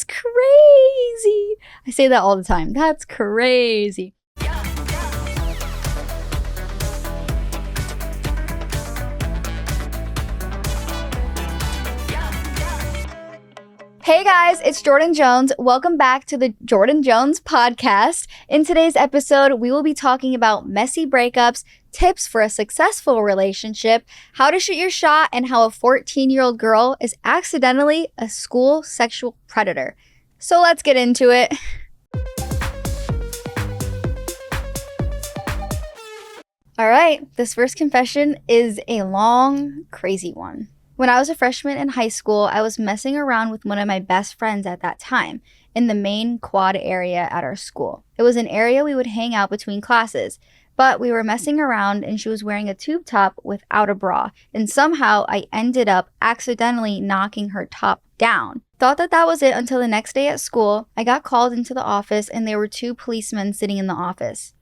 That's crazy. I say that all the time. That's crazy. Hey guys, it's Jordyn Jones. Welcome back to the Jordyn Jones Podcast. In today's episode, we will be talking about messy breakups, tips for a successful relationship, how to shoot your shot, and how a 14-year-old girl is accidentally a school sexual predator. So let's get into it. All right, this first confession is a long, crazy one. When I was a freshman in high school, I was messing around with one of my best friends at that time in the main quad area at our school. It was an area we would hang out between classes, but we were messing around and she was wearing a tube top without a bra, and somehow I ended up accidentally knocking her top down. Thought that was it until the next day at school. I got called into the office and there were 2 policemen sitting in the office.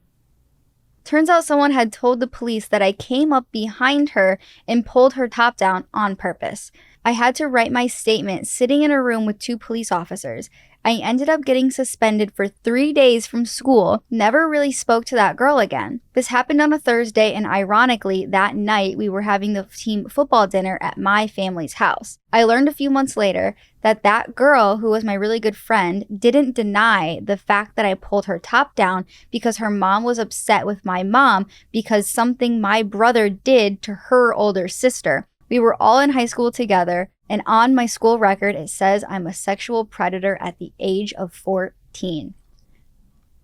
Turns out someone had told the police that I came up behind her and pulled her top down on purpose. I had to write my statement sitting in a room with 2 police officers. I ended up getting suspended for 3 days from school, never really spoke to that girl again. This happened on a Thursday, and ironically, that night we were having the team football dinner at my family's house. I learned a few months later that girl, who was my really good friend, didn't deny the fact that I pulled her top down because her mom was upset with my mom because something my brother did to her older sister. We were all in high school together, and on my school record, it says I'm a sexual predator at the age of 14.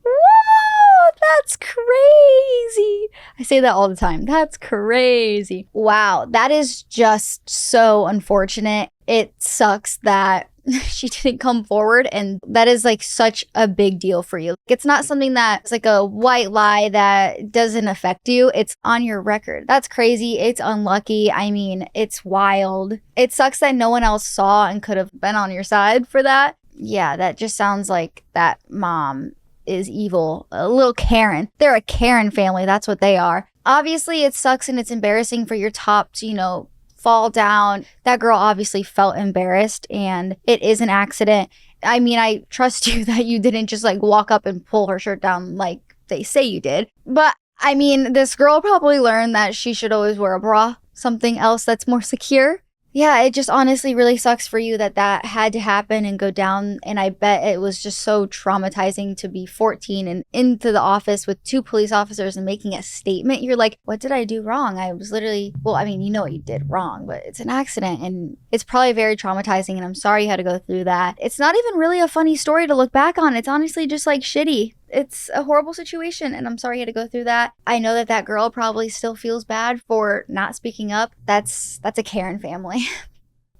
Whoa, that's crazy. I say that all the time. That's crazy. Wow, that is just so unfortunate. It sucks that she didn't come forward, and that is like such a big deal for you. It's not something that's like a white lie that doesn't affect you. It's on your record. That's crazy. It's unlucky. I mean, it's wild. It sucks that no one else saw and could have been on your side for that. Yeah, that just sounds like that mom is evil. A little Karen. They're a Karen family. That's what they are. Obviously, it sucks and it's embarrassing for your top to, fall down. That girl obviously felt embarrassed, and it is an accident. I mean, I trust you that you didn't just walk up and pull her shirt down like they say you did. But I mean, this girl probably learned that she should always wear a bra, something else that's more secure. Yeah, it just honestly really sucks for you that had to happen and go down. And I bet it was just so traumatizing to be 14 and into the office with 2 police officers and making a statement. You're like, what did I do wrong? I was literally, well, I mean, you know what you did wrong, but it's an accident and it's probably very traumatizing. And I'm sorry you had to go through that. It's not even really a funny story to look back on. It's honestly just shitty. It's a horrible situation, and I'm sorry you had to go through that. I know that girl probably still feels bad for not speaking up. That's a Karen family.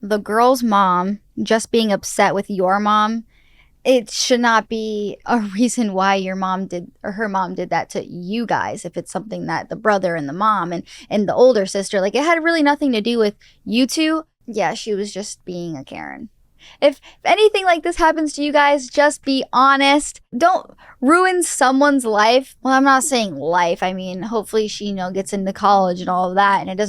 The girl's mom just being upset with your mom, it should not be a reason why your mom did or her mom did that to you guys. If it's something that the brother and the mom and the older sister, it had really nothing to do with you two. Yeah, she was just being a Karen. If anything like this happens to you guys, just be honest. Don't ruin someone's life. Well, I'm not saying life. I mean, hopefully she, gets into college and all of that. And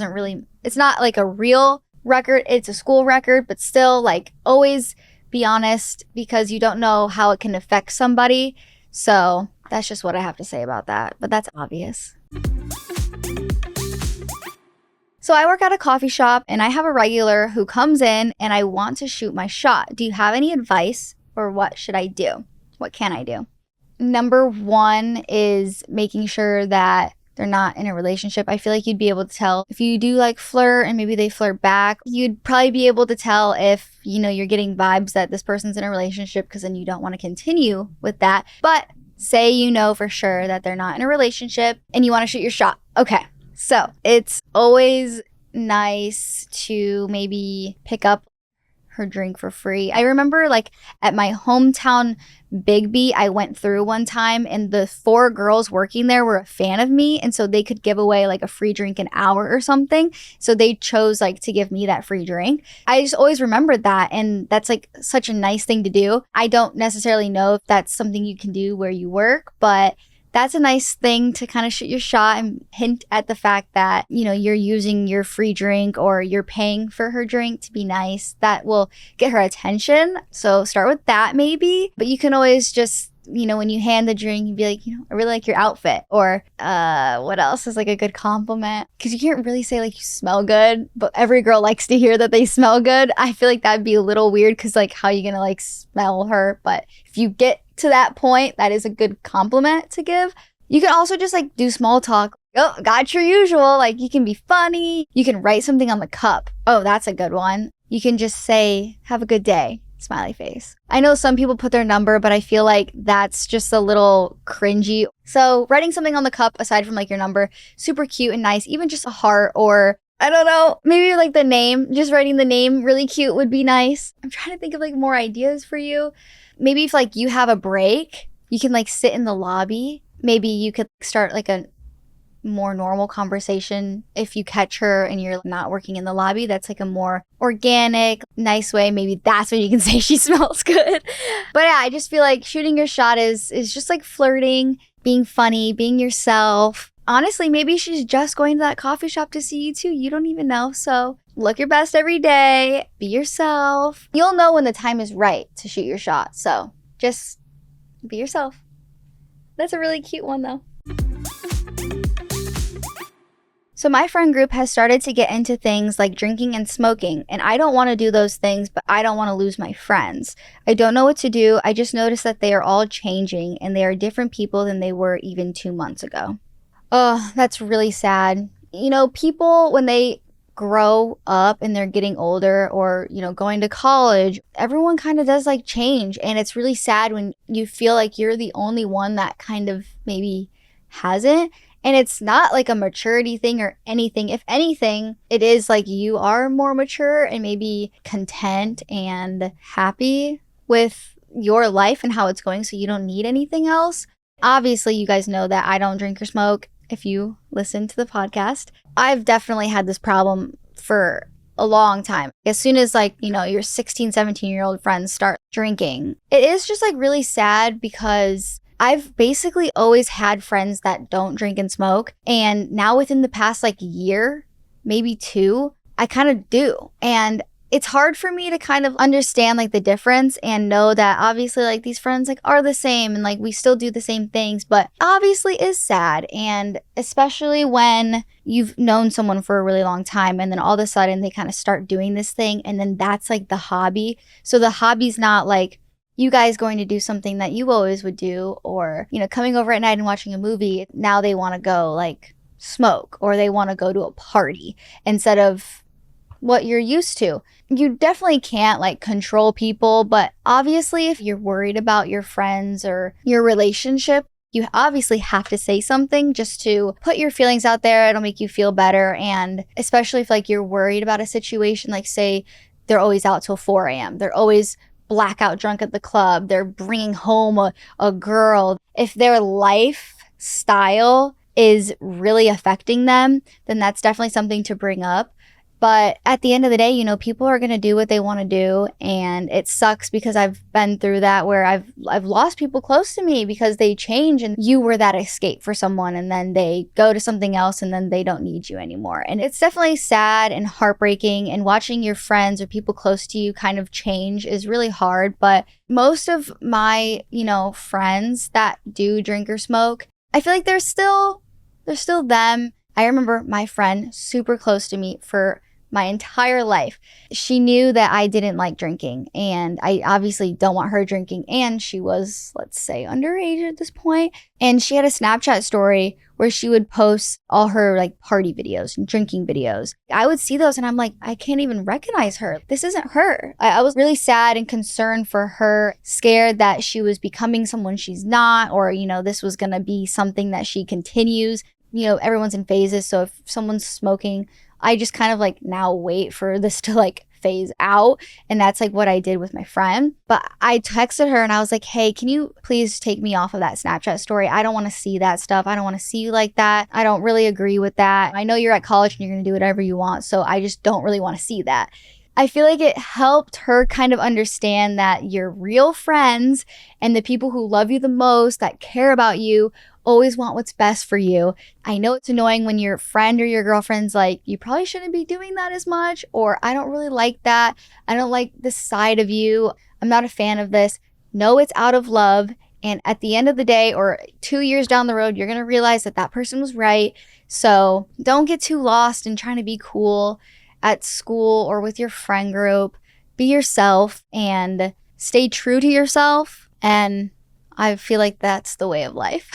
it's not like a real record. It's a school record, but still always be honest because you don't know how it can affect somebody. So that's just what I have to say about that. But that's obvious. So I work at a coffee shop and I have a regular who comes in and I want to shoot my shot. Do you have any advice, or what should I do? What can I do? Number 1 is making sure that they're not in a relationship. I feel like you'd be able to tell if you do flirt and maybe they flirt back. You'd probably be able to tell if, you're getting vibes that this person's in a relationship, because then you don't want to continue with that. But say for sure that they're not in a relationship and you want to shoot your shot. Okay. So it's always nice to maybe pick up her drink for free. I remember at my hometown Big B, I went through one time and the 4 girls working there were a fan of me, and so they could give away a free drink an hour or something. So they chose to give me that free drink. I just always remembered that, and that's such a nice thing to do. I don't necessarily know if that's something you can do where you work, but that's a nice thing to kind of shoot your shot and hint at the fact that, you're using your free drink or you're paying for her drink to be nice. That will get her attention. So start with that maybe. But you can always just, when you hand the drink, you'd be like, I really like your outfit. Or what else is like a good compliment? Because you can't really say like you smell good, but every girl likes to hear that they smell good. I feel like that'd be a little weird because like how are you going to like smell her? But if you get to that point, that is a good compliment to give. You can also just like do small talk. Oh, got your usual. Like you can be funny. You can write something on the cup. Oh, that's a good one. You can just say, have a good day. Smiley face. I know some people put their number, but I feel like that's just a little cringy. So writing something on the cup aside from like your number, super cute and nice, even just a heart or I don't know, maybe like the name, just writing the name really cute would be nice. I'm trying to think of like more ideas for you. Maybe if like you have a break, you can like sit in the lobby. Maybe you could start like a more normal conversation if you catch her and you're not working in the lobby. That's like a more organic, nice way. Maybe that's when you can say she smells good. But yeah, I just feel like shooting your shot is just like flirting, being funny, being yourself. Honestly, maybe she's just going to that coffee shop to see you too. You don't even know. So look your best every day. Be yourself. You'll know when the time is right to shoot your shot. So just be yourself. That's a really cute one though. So my friend group has started to get into things like drinking and smoking, and I don't want to do those things, but I don't want to lose my friends. I don't know what to do. I just noticed that they are all changing and they are different people than they were even 2 months ago. Oh, that's really sad. People, when they grow up and they're getting older or, going to college, everyone kind of does like change. And it's really sad when you feel like you're the only one that kind of maybe hasn't. And it's not like a maturity thing or anything. If anything, it is like you are more mature and maybe content and happy with your life and how it's going, so you don't need anything else. Obviously, you guys know that I don't drink or smoke if you listen to the podcast. I've definitely had this problem for a long time. As soon as your 16, 17-year-old friends start drinking, it is just like really sad because I've basically always had friends that don't drink and smoke. And now within the past year, maybe 2, I kind of do. And it's hard for me to kind of understand the difference and know that obviously these friends are the same and we still do the same things, but obviously is sad. And especially when you've known someone for a really long time and then all of a sudden they kind of start doing this thing and then that's the hobby. So the hobby's not you guys going to do something that you always would do or, coming over at night and watching a movie. Now they want to go smoke or they want to go to a party instead of what you're used to. You definitely can't control people, but obviously if you're worried about your friends or your relationship, you obviously have to say something just to put your feelings out there. It'll make you feel better. And especially if you're worried about a situation, say they're always out till 4 a.m. They're always blackout drunk at the club. They're bringing home a girl. If their lifestyle is really affecting them, then that's definitely something to bring up. But at the end of the day, people are going to do what they want to do. And it sucks because I've been through that where I've lost people close to me because they change and you were that escape for someone and then they go to something else and then they don't need you anymore. And it's definitely sad and heartbreaking, and watching your friends or people close to you kind of change is really hard. But most of my, friends that do drink or smoke, I feel like they're still them. I remember my friend super close to me for my entire life. She knew that I didn't like drinking and I obviously don't want her drinking. And she was, let's say, underage at this point. And she had a Snapchat story where she would post all her party videos and drinking videos. I would see those and I'm I can't even recognize her. This isn't her. I was really sad and concerned for her, scared that she was becoming someone she's not, or, this was going to be something that she continues. Everyone's in phases. So if someone's smoking, I just kind of now wait for this to phase out. And that's what I did with my friend. But I texted her and I was hey, can you please take me off of that Snapchat story? I don't want to see that stuff. I don't want to see you like that. I don't really agree with that. I know you're at college and you're going to do whatever you want. So I just don't really want to see that. I feel it helped her kind of understand that your real friends and the people who love you the most, that care about you, always want what's best for you. I know it's annoying when your friend or your girlfriend's like, you probably shouldn't be doing that as much, or I don't really like that. I don't like this side of you. I'm not a fan of this. No, it's out of love. And at the end of the day, or 2 years down the road, you're going to realize that that person was right. So don't get too lost in trying to be cool at school or with your friend group. Be yourself and stay true to yourself. And I feel like that's the way of life.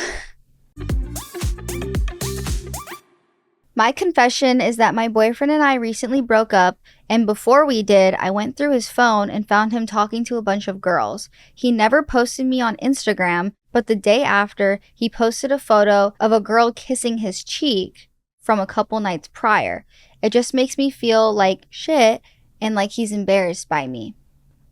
My confession is that my boyfriend and I recently broke up, and before we did, I went through his phone and found him talking to a bunch of girls. He never posted me on Instagram, but the day after, he posted a photo of a girl kissing his cheek from a couple nights prior. It just makes me feel like shit and like he's embarrassed by me.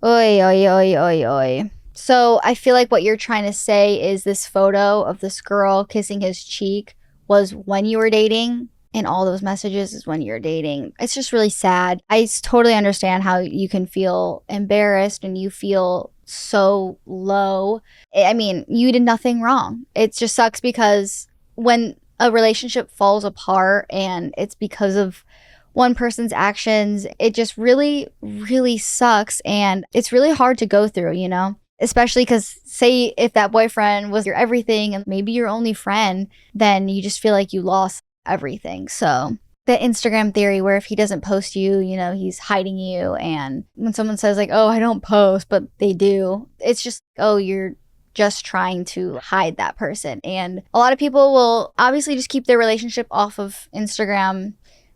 Oy, oy, oy, oy, oy. So I feel like what you're trying to say is this photo of this girl kissing his cheek was when you were dating, and all those messages is when you're dating. It's just really sad. I totally understand how you can feel embarrassed and you feel so low. I mean, you did nothing wrong. It just sucks because when a relationship falls apart and it's because of one person's actions, it just really, really sucks. And it's really hard to go through, you know? Especially because say if that boyfriend was your everything and maybe your only friend, then you just feel like you lost everything. So the Instagram theory where if he doesn't post you, you know, he's hiding you. And when someone says like, oh, I don't post, but they do, it's just, oh, you're just trying to hide that person. And a lot of people will obviously just keep their relationship off of Instagram,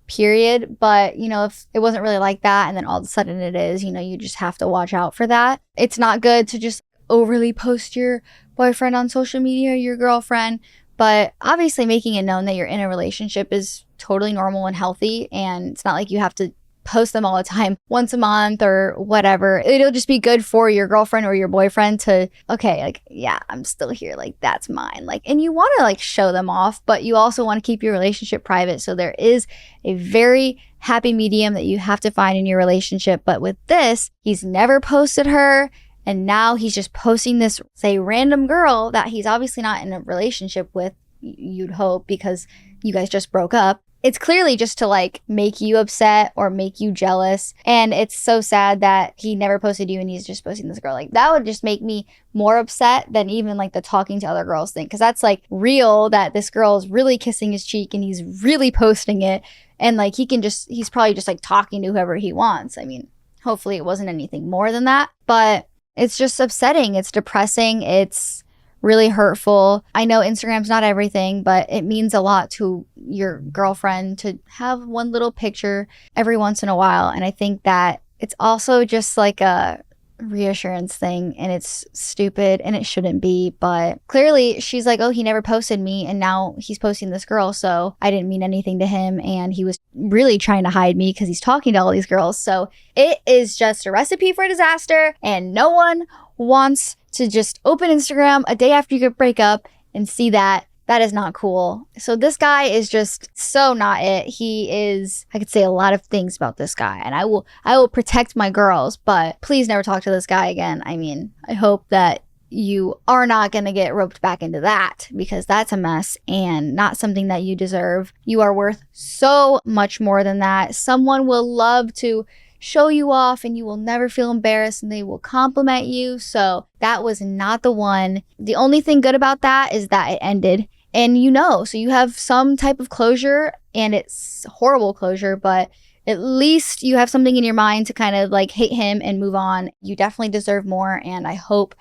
period. But, you know, if it wasn't really like that and then all of a sudden it is, you know, you just have to watch out for that. It's not good to just overly post your boyfriend on social media or your girlfriend. But obviously making it known that you're in a relationship is totally normal and healthy. And it's not like you have to post them all the time, once a month or whatever. It'll just be good for your girlfriend or your boyfriend to, okay, like, yeah, I'm still here. Like, that's mine. Like, and you want to like show them off, but you also want to keep your relationship private. So there is a very happy medium that you have to find in your relationship. But with this, he's never posted her. And now he's just posting this, say, random girl that he's obviously not in a relationship with, you'd hope, because you guys just broke up. It's clearly just to like make you upset or make you jealous. And it's so sad that he never posted you and he's just posting this girl. Like that would just make me more upset than even like the talking to other girls thing. Cause that's like real that this girl is really kissing his cheek and he's really posting it. And like he's probably just like talking to whoever he wants. I mean, hopefully it wasn't anything more than that, but it's just upsetting. It's depressing. It's really hurtful. I know Instagram's not everything, but it means a lot to your girlfriend to have one little picture every once in a while. And I think that it's also just like a reassurance thing, and it's stupid and it shouldn't be. But clearly she's like, oh, he never posted me and now he's posting this girl, so I didn't mean anything to him and he was really trying to hide me because he's talking to all these girls. So it is just a recipe for disaster, and no one wants to just open Instagram a day after you get break up and see that. That is not cool. So this guy is just so not it. He is, I could say a lot of things about this guy, and I will protect my girls, but please never talk to this guy again. I mean, I hope that you are not going to get roped back into that, because that's a mess and not something that you deserve. You are worth so much more than that. Someone will love to show you off and you will never feel embarrassed and they will compliment you. So that was not the one. The only thing good about that is that it ended, and you know, so you have some type of closure, and it's horrible closure, but at least you have something in your mind to kind of like hate him and move on. You definitely deserve more, and I hope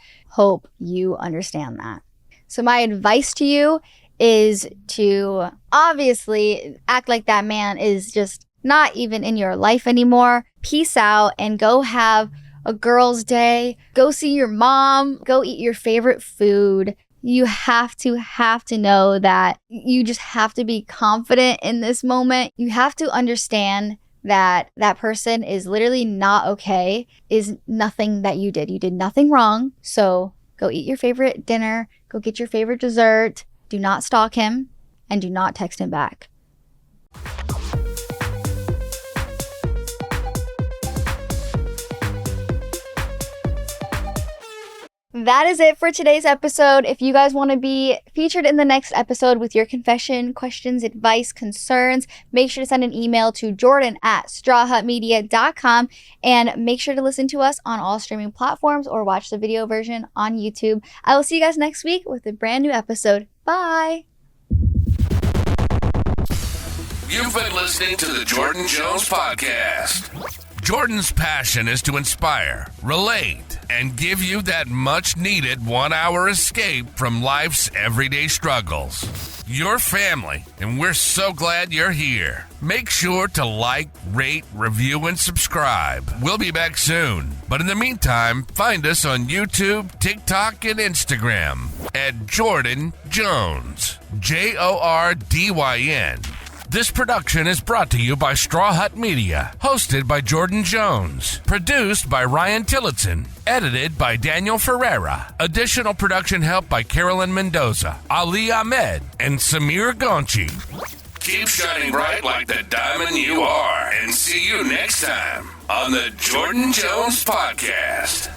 you understand that. So my advice to you is to obviously act like that man is just not even in your life anymore. Peace out and go have a girl's day. Go see your mom. Go eat your favorite food. You have to know that you just have to be confident in this moment. You have to understand that that person is literally not okay, is nothing that you did. You did nothing wrong. So go eat your favorite dinner. Go get your favorite dessert. Do not stalk him and do not text him back. That is it for today's episode. If you guys want to be featured in the next episode with your confession, questions, advice, concerns, make sure to send an email to jordan@strawhutmedia.com and make sure to listen to us on all streaming platforms or watch the video version on YouTube. I will see you guys next week with a brand new episode. Bye. You've been listening to the Jordyn Jones Podcast. Jordyn's passion is to inspire, relate, and give you that much-needed one-hour escape from life's everyday struggles. Your family, and we're so glad you're here. Make sure to like, rate, review, and subscribe. We'll be back soon. But in the meantime, find us on YouTube, TikTok, and Instagram at Jordyn Jones. Jordyn. This production is brought to you by Straw Hut Media, hosted by Jordyn Jones, produced by Ryan Tillotson, edited by Daniel Ferreira. Additional production help by Carolyn Mendoza, Ali Ahmed, and Samir Gonchi. Keep shining bright like the diamond you are, and see you next time on the Jordyn Jones Podcast.